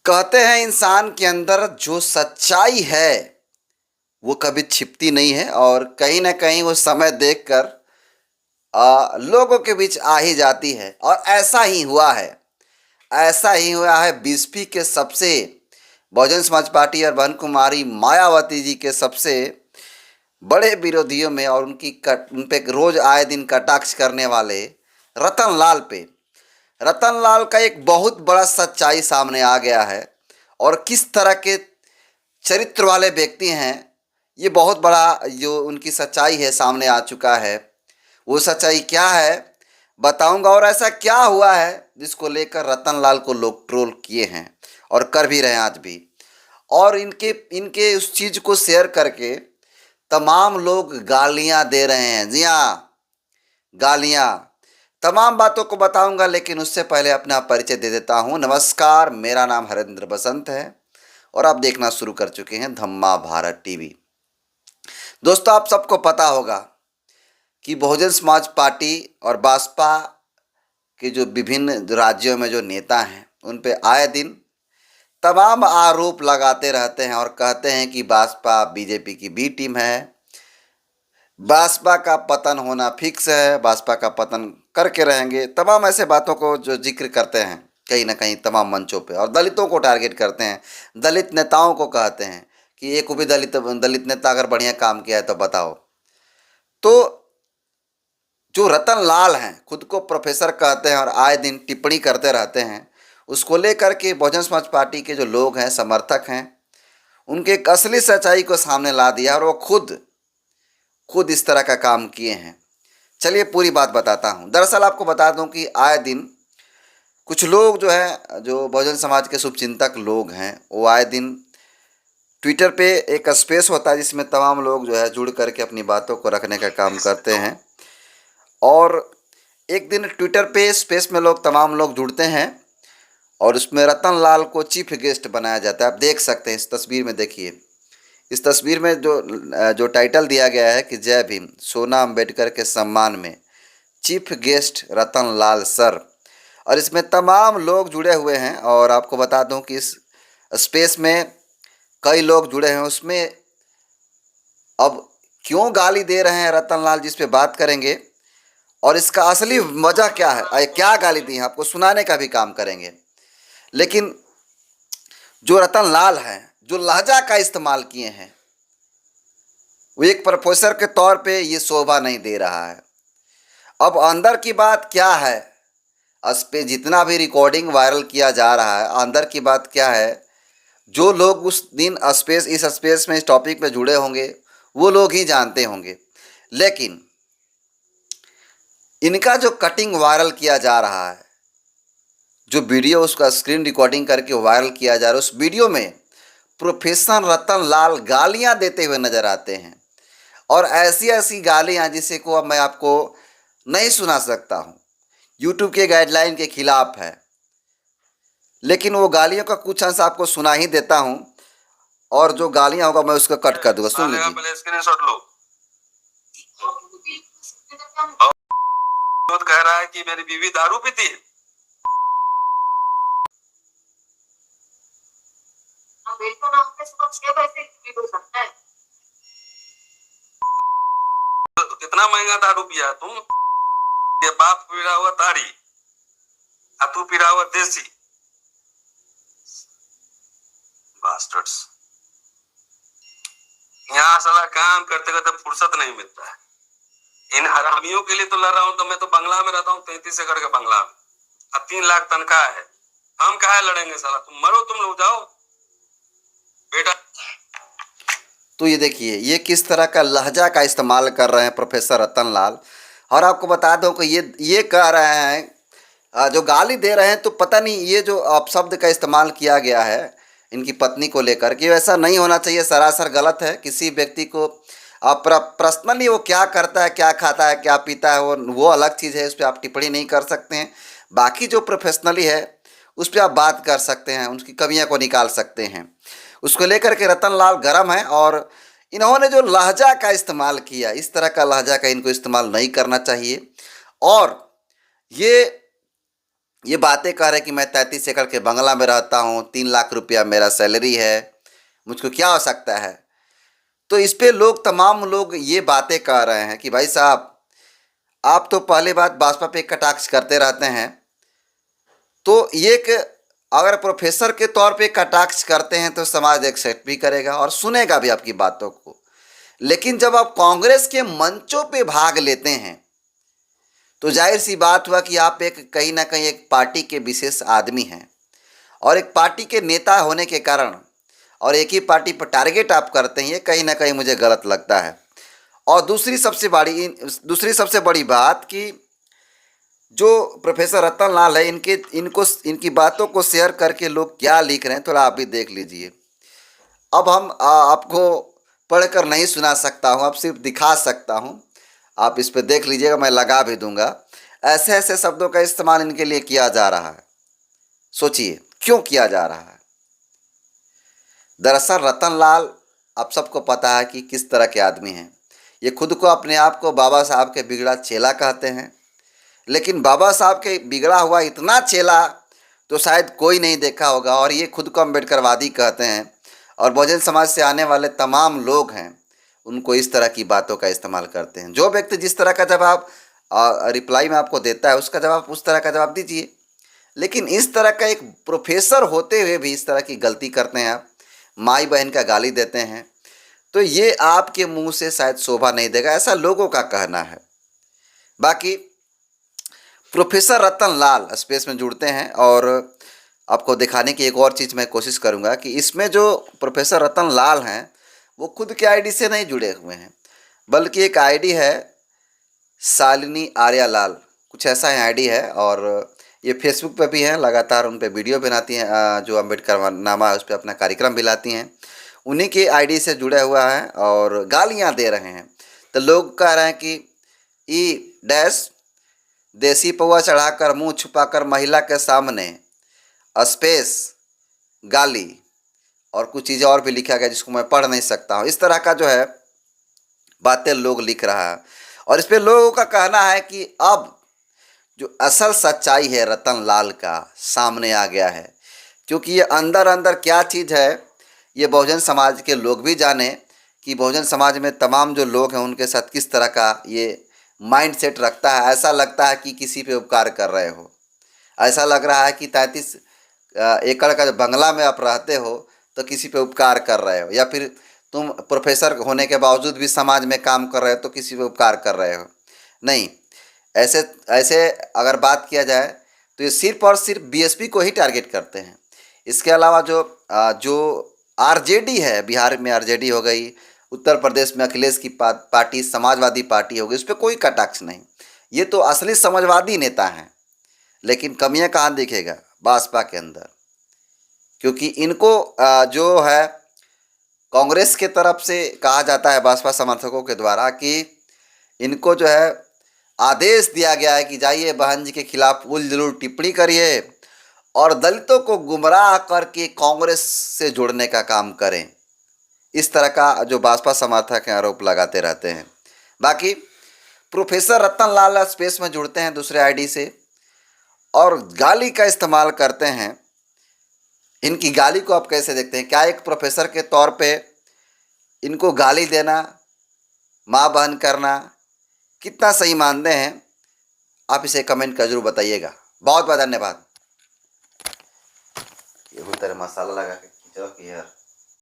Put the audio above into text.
कहते हैं इंसान के अंदर जो सच्चाई है वो कभी छिपती नहीं है और कहीं ना कहीं वो समय देखकर लोगों के बीच आ ही जाती है। और ऐसा ही हुआ है। ऐसा ही हुआ है बीएसपी के सबसे बहुजन समाज पार्टी और बहन कुमारी मायावती जी के सबसे बड़े विरोधियों में और उन पे रोज आए दिन कटाक्ष करने वाले रतन लाल पे। रतन लाल का एक बहुत बड़ा सच्चाई सामने आ गया है और किस तरह के चरित्र वाले व्यक्ति हैं, ये बहुत बड़ा जो उनकी सच्चाई है सामने आ चुका है। वो सच्चाई क्या है बताऊंगा और ऐसा क्या हुआ है जिसको लेकर रतन लाल को लोग ट्रोल किए हैं और कर भी रहे हैं आज भी। और इनके इनके उस चीज़ को शेयर करके तमाम लोग गालियां दे रहे हैं। जी हाँ, गालियां। तमाम बातों को बताऊंगा लेकिन उससे पहले अपना परिचय दे देता हूं। नमस्कार, मेरा नाम हरेंद्र बसंत है और आप देखना शुरू कर चुके हैं धम्मा भारत टीवी। दोस्तों, आप सबको पता होगा कि बहुजन समाज पार्टी और बसपा के जो विभिन्न राज्यों में जो नेता हैं उन पे आए दिन तमाम आरोप लगाते रहते हैं और कहते हैं कि बसपा बीजेपी की बी टीम है, बसपा का पतन होना फिक्स है, बसपा का पतन करके रहेंगे। तमाम ऐसे बातों को जो जिक्र करते हैं कहीं ना कहीं तमाम मंचों पे और दलितों को टारगेट करते हैं। दलित नेताओं को कहते हैं कि एक भी दलित दलित नेता अगर बढ़िया काम किया है तो बताओ। तो जो रतन लाल हैं, खुद को प्रोफेसर कहते हैं और आए दिन टिप्पणी करते रहते हैं, उसको लेकर के बहुजन समाज पार्टी के जो लोग हैं, समर्थक हैं, उनके एक असली सच्चाई को सामने ला दिया और वो खुद खुद इस तरह का काम किए हैं। चलिए पूरी बात बताता हूँ। दरअसल आपको बता दूँ कि आए दिन कुछ लोग जो है, जो बहुजन समाज के शुभचिंतक लोग हैं, वो आए दिन ट्विटर पे एक स्पेस होता है जिसमें तमाम लोग जो है जुड़ करके अपनी बातों को रखने का काम करते हैं। और एक दिन ट्विटर पे स्पेस में तमाम लोग जुड़ते हैं और उसमें रतन लाल को चीफ गेस्ट बनाया जाता है। आप देख सकते हैं इस तस्वीर में, देखिए इस तस्वीर में जो टाइटल दिया गया है कि जय भीम, सोना अम्बेडकर के सम्मान में चीफ गेस्ट रतन लाल सर। और इसमें तमाम लोग जुड़े हुए हैं और आपको बता दूं कि इस स्पेस में कई लोग जुड़े हैं। उसमें अब क्यों गाली दे रहे हैं रतन लाल, जिस पे बात करेंगे और इसका असली वजह क्या है, क्या गाली दी है, आपको सुनाने का भी काम करेंगे। लेकिन जो रतन लाल हैं, जो लहजा का इस्तेमाल किए हैं, वो एक प्रोफेसर के तौर पे ये शोभा नहीं दे रहा है। अब अंदर की बात क्या है, इस पे जितना भी रिकॉर्डिंग वायरल किया जा रहा है, अंदर की बात क्या है, जो लोग उस दिन इस स्पेस में इस टॉपिक पे जुड़े होंगे वो लोग ही जानते होंगे। लेकिन इनका जो कटिंग वायरल किया जा रहा है, जो वीडियो उसका स्क्रीन रिकॉर्डिंग करके वायरल किया जा रहा है, उस वीडियो में प्रोफेसर रतन लाल गालियां देते हुए नजर आते हैं। और ऐसी ऐसी गालियां जिसे को अब मैं आपको नहीं सुना सकता हूं, यूट्यूब के गाइडलाइन के खिलाफ है। लेकिन वो गालियों का कुछ अंश आपको सुना ही देता हूं और जो गालियां होगा मैं उसको कट कर दूंगा। सुन लीजिए। पहले स्क्रीनशॉट लो। और कह रहा है कि मेरी बीवी दारू पीती है। कितना महंगा दारू पिया तुम? ये बाप पी रहा हुआ ताड़ी और तू पी रहा हुआ देसी। बास्टर्ड्स। यहाँ साला काम करते करते फुर्सत नहीं मिलता है। इन हरामियों के लिए तो लड़ रहा हूँ। तो मैं तो बंगला में रहता हूँ, 33 एकड़ के बंगला में, अब 3 लाख तनख्वाह है। हम काहे लड़ेंगे साला? तुम मरो, तुम लोग जाओ बेटा। तो ये देखिए ये किस तरह का लहजा का इस्तेमाल कर रहे हैं प्रोफेसर रतन लाल। और आपको बता दो कि ये कह रहे हैं, जो गाली दे रहे हैं, तो पता नहीं ये जो अपशब्द का इस्तेमाल किया गया है इनकी पत्नी को लेकर के, ऐसा नहीं होना चाहिए, सरासर गलत है। किसी व्यक्ति को पर्सनली वो क्या करता है, क्या खाता है, क्या पीता है, वो अलग चीज़ है, उस पर आप टिप्पणी नहीं कर सकते हैं। बाकी जो प्रोफेशनली है उस पर आप बात कर सकते हैं, उसकी कमियां को निकाल सकते हैं। उसको लेकर के रतन लाल गर्म है और इन्होंने जो लहजा का इस्तेमाल किया, इस तरह का लहजा का इनको इस्तेमाल नहीं करना चाहिए। और ये ये बातें कह रहे कि मैं 33 एकड़ के बंगला में रहता हूँ, 3 लाख रुपया मेरा सैलरी है, मुझको क्या हो सकता है। तो इस पे लोग, तमाम लोग ये बातें कह रहे हैं कि भाई साहब, आप तो पहले बात भाजपा पे कटाक्ष करते रहते हैं, तो ये कि अगर प्रोफेसर के तौर पे कटाक्ष करते हैं तो समाज एक्सेप्ट भी करेगा और सुनेगा भी आपकी बातों को। लेकिन जब आप कांग्रेस के मंचों पे भाग लेते हैं तो जाहिर सी बात हुआ कि आप एक कहीं ना कहीं एक पार्टी के विशेष आदमी हैं, और एक पार्टी के नेता होने के कारण और एक ही पार्टी पर टारगेट आप करते हैं, ये कहीं ना कहीं मुझे गलत लगता है। और दूसरी सबसे बड़ी बात कि जो प्रोफेसर रतन लाल है, इनकी बातों को शेयर करके लोग क्या लिख रहे हैं, थोड़ा आप भी देख लीजिए। अब हम आपको पढ़कर नहीं सुना सकता हूँ, अब सिर्फ दिखा सकता हूँ, आप इस पे देख लीजिएगा, मैं लगा भी दूंगा। ऐसे ऐसे शब्दों का इस्तेमाल इनके लिए किया जा रहा है, सोचिए क्यों किया जा रहा है। दरअसल रतन लाल, आप सबको पता है कि किस तरह के आदमी हैं। ये खुद को, अपने आप को बाबा साहब के बिगड़ा चेला कहते हैं, लेकिन बाबा साहब के बिगड़ा हुआ इतना चेला तो शायद कोई नहीं देखा होगा। और ये खुद को अम्बेडकरवादी कहते हैं, और बहुजन समाज से आने वाले तमाम लोग हैं उनको इस तरह की बातों का इस्तेमाल करते हैं। जो व्यक्ति जिस तरह का जवाब रिप्लाई में आपको देता है, उसका जवाब उस तरह का जवाब दीजिए। लेकिन इस तरह का एक प्रोफेसर होते हुए भी इस तरह की गलती करते हैं आप, माई बहन का गाली देते हैं, तो ये आपके मुंह से शायद शोभा नहीं देगा, ऐसा लोगों का कहना है। बाकी प्रोफेसर रतन लाल स्पेस में जुड़ते हैं, और आपको दिखाने की एक और चीज़ मैं कोशिश करूंगा कि इसमें जो प्रोफेसर रतन लाल हैं वो खुद के आईडी से नहीं जुड़े हुए हैं, बल्कि एक आईडी है शालिनी आर्या लाल, कुछ ऐसा है आईडी है। और ये फेसबुक पे भी हैं, लगातार उन पे वीडियो बनाती हैं, जो अम्बेडकर नामा है उस पर अपना कार्यक्रम भी लाती हैं। उन्हीं के आईडी से जुड़ा हुआ है और गालियां दे रहे हैं। तो लोग कह रहे हैं कि ई डैश देसी पौवा चढ़ाकर मुंह छुपाकर महिला के सामने स्पेस गाली, और कुछ चीज़ें और भी लिखा गया जिसको मैं पढ़ नहीं सकता हूँ। इस तरह का जो है बातें लोग लिख रहा है, और इस पे लोगों का कहना है कि अब जो असल सच्चाई है रतन लाल का सामने आ गया है। क्योंकि ये अंदर अंदर क्या चीज़ है ये बहुजन समाज के लोग भी जाने, कि बहुजन समाज में तमाम जो लोग हैं उनके साथ किस तरह का ये माइंड सेट रखता है। ऐसा लगता है कि किसी पे उपकार कर रहे हो, ऐसा लग रहा है कि 33 एकड़ का बंगला में आप रहते हो तो किसी पे उपकार कर रहे हो, या फिर तुम प्रोफेसर होने के बावजूद भी समाज में काम कर रहे हो तो किसी पे उपकार कर रहे हो। नहीं, ऐसे ऐसे अगर बात किया जाए तो ये सिर्फ और सिर्फ बीएसपी को ही टारगेट करते हैं। इसके अलावा जो आरजेडी है, बिहार में आरजेडी हो गई, उत्तर प्रदेश में अखिलेश की पार्टी समाजवादी पार्टी हो गई, उस पर कोई कटाक्ष नहीं। ये तो असली समाजवादी नेता हैं। लेकिन कमियां कहाँ दिखेगा भाजपा के अंदर, क्योंकि इनको जो है कांग्रेस के तरफ से कहा जाता है भाजपा समर्थकों के द्वारा कि इनको जो है आदेश दिया गया है कि जाइए बहन जी के खिलाफ उल जलूल टिप्पणी करिए और दलितों को गुमराह करके कांग्रेस से जुड़ने का काम करें। इस तरह का जो भाजपा समर्थक हैं आरोप लगाते रहते हैं। बाकी प्रोफेसर रतन लाल स्पेस में जुड़ते हैं दूसरे आईडी से और गाली का इस्तेमाल करते हैं। इनकी गाली को आप कैसे देखते हैं? क्या एक प्रोफेसर के तौर पे इनको गाली देना, माँ बहन करना कितना सही मानते हैं? आप इसे कमेंट कर जरूर बताइएगा। बहुत बहुत धन्यवाद। ये मसाला लगा के